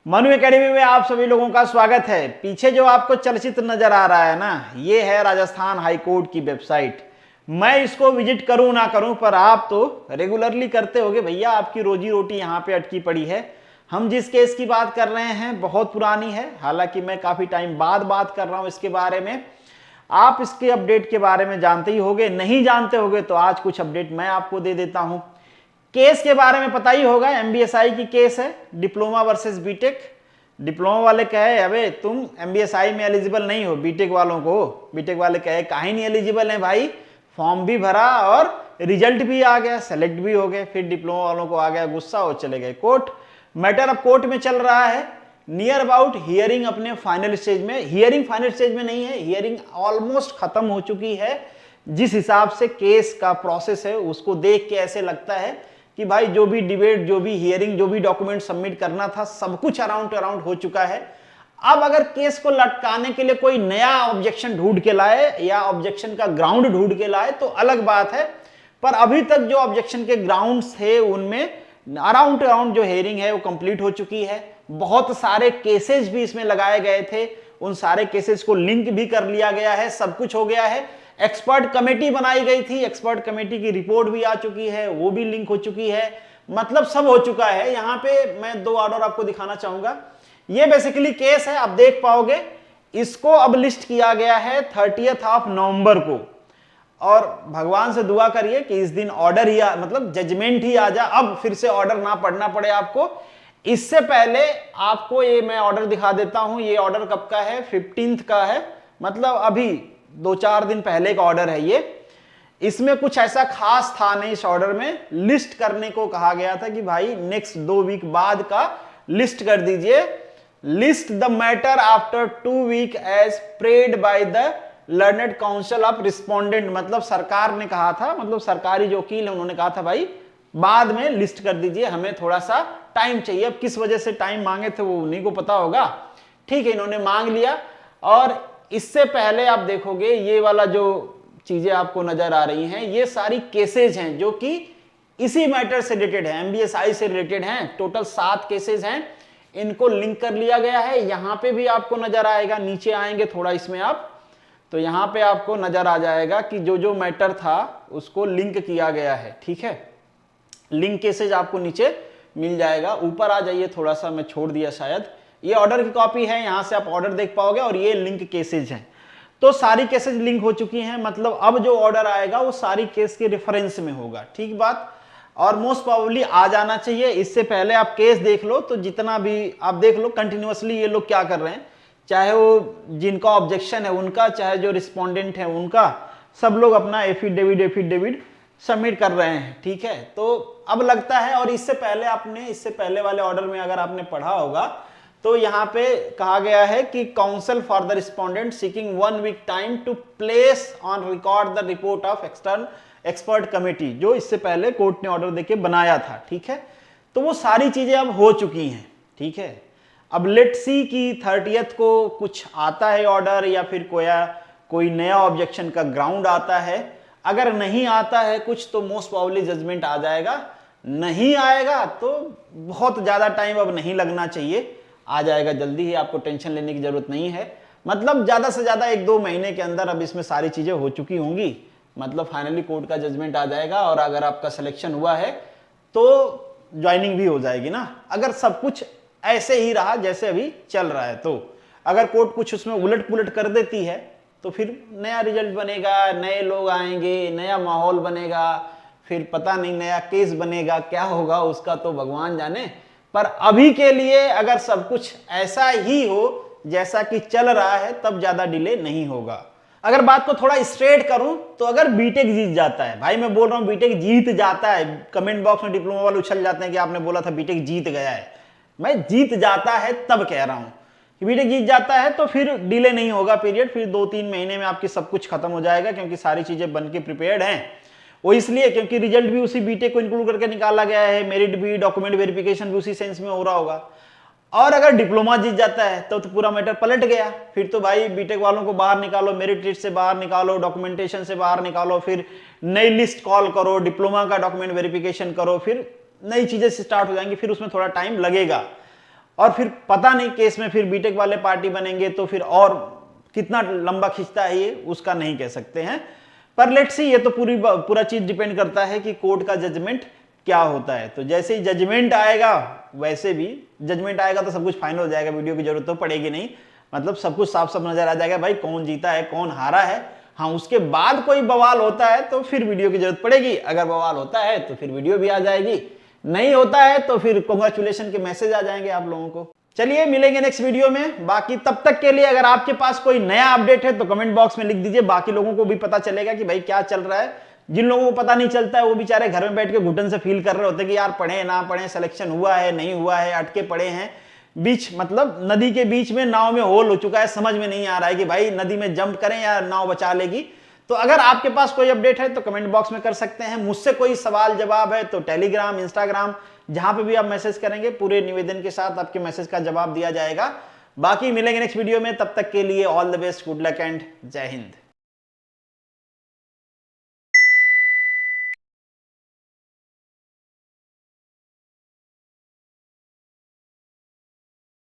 Manu academy में आप सभी लोगों का स्वागत है। पीछे जो आपको चलचित्र नजर आ रहा है ना, ये है राजस्थान हाई कोर्ट की वेबसाइट। मैं इसको विजिट करूं ना करूं, पर आप तो रेगुलरली करते होगे भैया, आपकी रोजी रोटी यहाँ पे अटकी पड़ी है। हम जिस केस की बात कर रहे हैं बहुत पुरानी है, हालांकि मैं काफी टाइम बाद बात कर रहा हूं इसके बारे में। आप इसके अपडेट के बारे में जानते ही होगे, नहीं जानते होगे तो आज कुछ अपडेट मैं आपको दे देता हूं। केस के बारे में पता ही होगा, एमबीएसआई की केस है, डिप्लोमा वर्सेस बीटेक। डिप्लोमा वाले कहे अबे तुम एमबीएसआई में एलिजिबल नहीं हो, बीटेक वालों को, बीटेक वाले कहे काहे नहीं एलिजिबल है भाई, फॉर्म भी भरा और रिजल्ट भी आ गया, सेलेक्ट भी हो गए। फिर डिप्लोमा वालों को आ गया गुस्सा और चले गए कोर्ट। मैटर अब कोर्ट में चल रहा है, नियर अबाउट हियरिंग अपने फाइनल स्टेज में। हियरिंग फाइनल स्टेज में नहीं है, हियरिंग ऑलमोस्ट खत्म हो चुकी है। जिस हिसाब से केस का प्रोसेस है उसको देख के ऐसे लगता है कि भाई जो भी डिबेट, जो भी हियरिंग, जो भी डॉक्यूमेंट सबमिट करना था, सब कुछ अराउंड हो चुका है। अब अगर केस को लटकाने के लिए कोई नया ऑब्जेक्शन ढूंढ के लाए या ऑब्जेक्शन का ग्राउंड ढूंढ के लाए तो अलग बात है, पर अभी तक जो ऑब्जेक्शन के ग्राउंड्स थे उनमें अराउंड जो हियरिंग है वो कंप्लीट हो चुकी है। बहुत सारे केसेस भी इसमें लगाए गए थे, उन सारे केसेस को लिंक भी कर लिया गया है, सब कुछ हो गया है। एक्सपर्ट कमेटी बनाई गई थी, एक्सपर्ट कमेटी की रिपोर्ट भी आ चुकी है, वो भी लिंक हो चुकी है, मतलब सब हो चुका है। यहां पे मैं दो ऑर्डर आपको दिखाना चाहूंगा। ये बेसिकली केस है, आप देख पाओगे। इसको अब लिस्ट किया गया है 30 नवंबर को, और भगवान से दुआ करिए कि इस दिन ऑर्डर ही मतलब जजमेंट ही आ जाए, अब फिर से ऑर्डर ना पढ़ना पड़े आपको। इससे पहले आपको ये मैं ऑर्डर दिखा देता हूं। ये ऑर्डर कब का है? 15 का है, मतलब अभी 2-4 दिन पहले का ऑर्डर है ये। इसमें कुछ ऐसा खास था नहीं, इस ऑर्डर में लिस्ट करने को कहा गया था कि भाई नेक्स्ट 2 वीक बाद का लिस्ट कर दीजिए। List the matter after 2 week as prayed by the learned counsel of respondent. मतलब सरकार ने कहा था, मतलब सरकारी जो वकील है उन्होंने कहा था भाई बाद में लिस्ट कर दीजिए, हमें थोड़ा सा टाइम चाहिए। अब किस वजह से टाइम मांगे थे वो उन्हीं को पता होगा। ठीक है, इन्होंने मांग लिया। और इससे पहले आप देखोगे ये वाला जो चीजें आपको नजर आ रही हैं, ये सारी केसेज हैं जो कि इसी मैटर से रिलेटेड है, एमबीएसआई से रिलेटेड हैं। टोटल 7 केसेज हैं, इनको लिंक कर लिया गया है। यहां पे भी आपको नजर आएगा, नीचे आएंगे थोड़ा इसमें आप, तो यहां पे आपको नजर आ जाएगा कि जो जो मैटर था उसको लिंक किया गया है। ठीक है, लिंक केसेज आपको नीचे मिल जाएगा। ऊपर आ जाइए थोड़ा सा, मैं छोड़ दिया शायद। ये ऑर्डर की कॉपी है, यहां से आप ऑर्डर देख पाओगे, और ये लिंक केसेज हैं। तो सारी केसेज लिंक हो चुकी हैं, मतलब अब जो ऑर्डर आएगा वो सारी केस के रेफरेंस में होगा। ठीक बात, और मोस्ट प्रोबेबली आ जाना चाहिए। इससे पहले आप केस देख लो, तो जितना भी आप देख लो कंटिन्यूअसली ये लोग क्या कर रहे हैं, चाहे वो जिनका ऑब्जेक्शन है उनका, चाहे जो रिस्पोंडेंट है उनका, सब लोग अपना एफिडेविड सबमिट कर रहे हैं। ठीक है, तो अब लगता है, और इससे पहले आपने, इससे पहले वाले ऑर्डर में अगर आपने पढ़ा होगा तो यहां पे कहा गया है कि counsel for the respondent seeking 1 week time to place on record the report of expert committee, जो इससे पहले कोर्ट ने ऑर्डर देके बनाया था। ठीक है, तो वो सारी चीजें अब हो चुकी हैं। ठीक है, अब लेट्स सी कि 30 को कुछ आता है ऑर्डर, या फिर कोई नया ऑब्जेक्शन का ग्राउंड आता है। अगर नहीं आता है कुछ तो मोस्ट प्रोबेबली जजमेंट आ जाएगा, नहीं आएगा तो बहुत ज्यादा टाइम अब नहीं लगना चाहिए, आ जाएगा जल्दी ही, आपको टेंशन लेने की जरूरत नहीं है। मतलब ज्यादा से ज्यादा 1-2 महीने के अंदर अब इसमें सारी चीजें हो चुकी होंगी, मतलब फाइनली कोर्ट का जजमेंट आ जाएगा। और अगर आपका सिलेक्शन हुआ है तो ज्वाइनिंग भी हो जाएगी ना, अगर सब कुछ ऐसे ही रहा जैसे अभी चल रहा है। तो अगर कोर्ट कुछ उसमें उलट पुलट कर देती है तो फिर नया रिजल्ट बनेगा, नए लोग आएंगे, नया माहौल बनेगा, फिर पता नहीं नया केस बनेगा, क्या होगा उसका तो भगवान जाने। पर अभी के लिए अगर सब कुछ ऐसा ही हो जैसा कि चल रहा है तब ज्यादा डिले नहीं होगा। अगर बात को थोड़ा स्ट्रेट करूं तो अगर बीटेक जीत जाता है, भाई मैं बोल रहा हूं बीटेक जीत जाता है, कमेंट बॉक्स में डिप्लोमा वाले उछल जाते हैं कि आपने बोला था बीटेक जीत गया है। मैं जीत जाता है तब कह रहा हूं कि बीटेक जीत जाता है तो फिर डिले नहीं होगा पीरियड, फिर 2-3 महीने में आपकी सब कुछ खत्म हो जाएगा, क्योंकि सारी चीजें बन के प्रिपेयर्ड हैं। वो इसलिए क्योंकि रिजल्ट भी उसी बीटेक को इंक्लूड करके निकाला गया है, मेरिट भी, डॉक्यूमेंट वेरिफिकेशन भी उसी सेंस में हो रहा होगा। और अगर डिप्लोमा जीत जाता है तो पूरा मैटर पलट गया, फिर तो भाई बीटेक वालों को बाहर निकालो, मेरिट लिस्ट से बाहर निकालो, डॉक्यूमेंटेशन से बाहर निकालो, फिर नई लिस्ट कॉल करो, डिप्लोमा का डॉक्यूमेंट वेरिफिकेशन करो, फिर नई चीजें स्टार्ट हो जाएंगी, फिर उसमें थोड़ा टाइम लगेगा। और फिर पता नहीं केस में फिर बीटेक वाले पार्टी बनेंगे तो फिर और कितना लंबा खिंचता है ये, उसका नहीं कह सकते हैं। पर लेट्स सी, ये तो पूरा चीज डिपेंड करता है कि कोर्ट का जजमेंट क्या होता है। तो जैसे ही जजमेंट आएगा, वैसे भी जजमेंट आएगा तो सब कुछ फाइनल हो जाएगा, वीडियो की जरूरत तो पड़ेगी नहीं, मतलब सब कुछ साफ साफ नजर आ जाएगा भाई कौन जीता है कौन हारा है। हाँ, उसके बाद कोई बवाल होता है तो फिर वीडियो की जरूरत पड़ेगी, अगर बवाल होता है तो फिर वीडियो भी आ जाएगी, नहीं होता है तो फिर कांग्रेचुलेशन के मैसेज आ जाएंगे आप लोगों को। चलिए मिलेंगे नेक्स्ट वीडियो में। बाकी तब तक के लिए अगर आपके पास कोई नया अपडेट है तो कमेंट बॉक्स में लिख दीजिए, बाकी लोगों को भी पता चलेगा कि भाई क्या चल रहा है। जिन लोगों को पता नहीं चलता है वो बेचारे घर में बैठ के घुटन से फील कर रहे होते कि यार पढ़े ना पढ़े, सिलेक्शन हुआ है नहीं हुआ है, अटके पड़े हैं बीच, मतलब नदी के बीच में नाव में होल हो चुका है, समझ में नहीं आ रहा है कि भाई नदी में जंप करें या नाव बचा लेगी। तो अगर आपके पास कोई अपडेट है तो कमेंट बॉक्स में कर सकते हैं। मुझसे कोई सवाल जवाब है तो टेलीग्राम, इंस्टाग्राम, जहां पे भी आप मैसेज करेंगे पूरे निवेदन के साथ आपके मैसेज का जवाब दिया जाएगा। बाकी मिलेंगे नेक्स्ट वीडियो में, तब तक के लिए all the best, good luck and जय हिंद।